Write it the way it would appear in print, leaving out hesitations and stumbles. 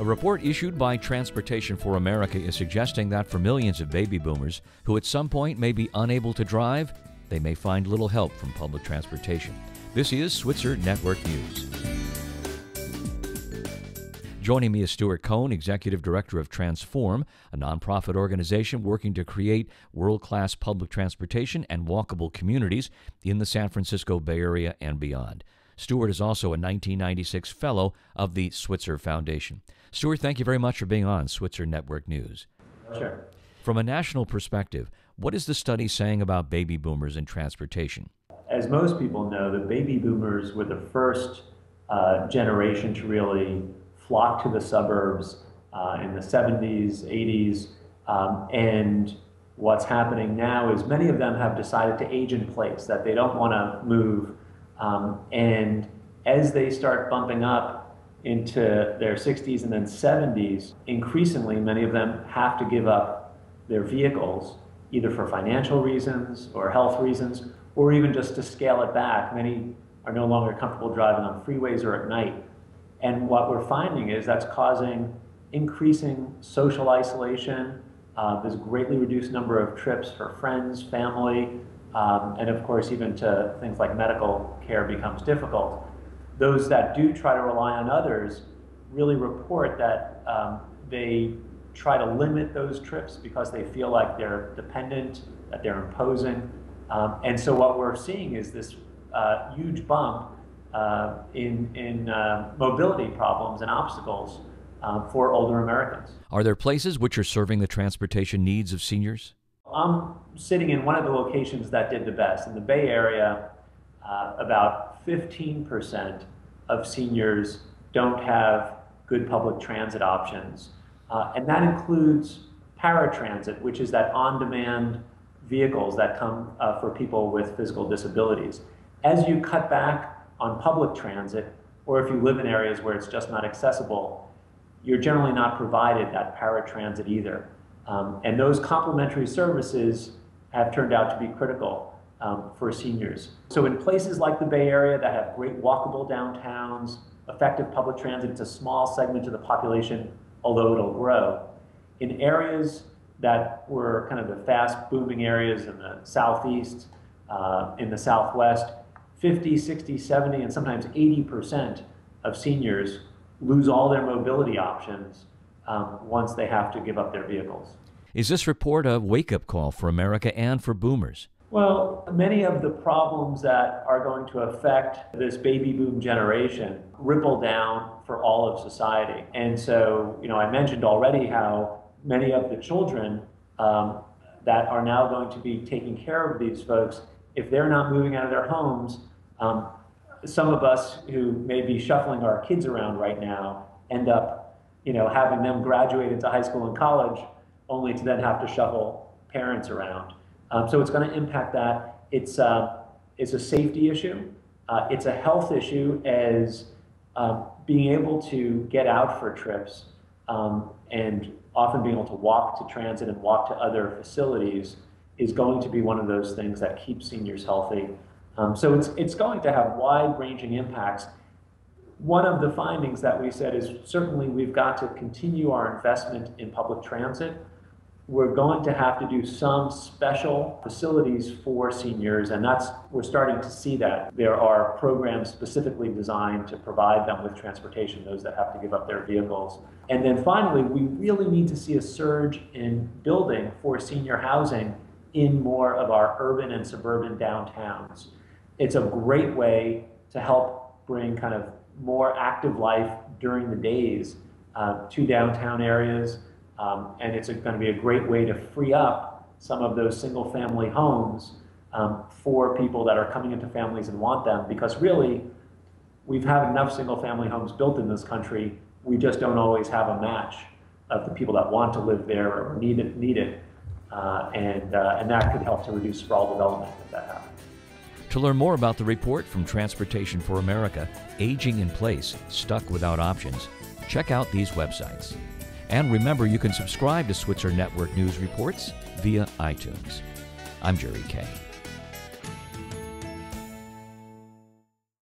A report issued by Transportation for America is suggesting that for millions of baby boomers who at some point may be unable to drive, they may find little help from public transportation. This is Switzer Network News. Joining me is Stuart Cohen, Executive Director of Transform, a nonprofit organization working to create world-class public transportation and walkable communities in the San Francisco Bay Area and beyond. Stuart is also a 1996 Fellow of the Switzer Foundation. Stuart, thank you very much for being on Switzer Network News. Sure. From a national perspective, what is the study saying about baby boomers and transportation? As most people know, the baby boomers were the first generation to really flock to the suburbs in the 70s, 80s, and what's happening now is many of them have decided to age in place, that they don't want to move, and as they start bumping up into their 60s and then 70s, increasingly many of them have to give up their vehicles, either for financial reasons or health reasons, or even just to scale it back. Many are no longer comfortable driving on freeways or at night. And what we're finding is that's causing increasing social isolation. There's a greatly reduced number of trips for friends, family, and of course even to things like medical care becomes difficult. Those that do try to rely on others really report that they try to limit those trips because they feel like they're dependent, that they're imposing. And so what we're seeing is this huge bump in mobility problems and obstacles for older Americans. Are there places which are serving the transportation needs of seniors? I'm sitting in one of the locations that did the best. In the Bay Area, about 15% of seniors don't have good public transit options. And that includes paratransit, which is that on-demand vehicles that come for people with physical disabilities. As you cut back on public transit, or if you live in areas where it's just not accessible, you're generally not provided that paratransit either. And those complementary services have turned out to be critical for seniors. So in places like the Bay Area that have great walkable downtowns, effective public transit, it's a small segment of the population, although it'll grow. In areas that were kind of the fast booming areas in the Southeast, in the Southwest, 50, 60, 70, and sometimes 80% of seniors lose all their mobility options once they have to give up their vehicles. Is this report a wake-up call for America and for boomers? Well, many of the problems that are going to affect this baby boom generation ripple down for all of society. And so, I mentioned already how many of the children that are now going to be taking care of these folks, if they're not moving out of their homes, some of us who may be shuffling our kids around right now end up, having them graduate into high school and college only to then have to shuffle parents around. So it's going to impact that. It's a safety issue. It's a health issue as being able to get out for trips and often being able to walk to transit and walk to other facilities is going to be one of those things that keeps seniors healthy. So it's going to have wide-ranging impacts. One of the findings that we said is certainly we've got to continue our investment in public transit. We're going to have to do some special facilities for seniors, and we're starting to see that. There are programs specifically designed to provide them with transportation, those that have to give up their vehicles. And then finally, we really need to see a surge in building for senior housing in more of our urban and suburban downtowns. It's a great way to help bring kind of more active life during the days to downtown areas. And it's going to be a great way to free up some of those single-family homes for people that are coming into families and want them, because really, we've had enough single-family homes built in this country. We just don't always have a match of the people that want to live there or need it. And that could help to reduce sprawl development if that happens. To learn more about the report from Transportation for America, Aging in Place, Stuck Without Options, check out these websites. And remember, you can subscribe to Switzer Network News Reports via iTunes. I'm Jerry Kay.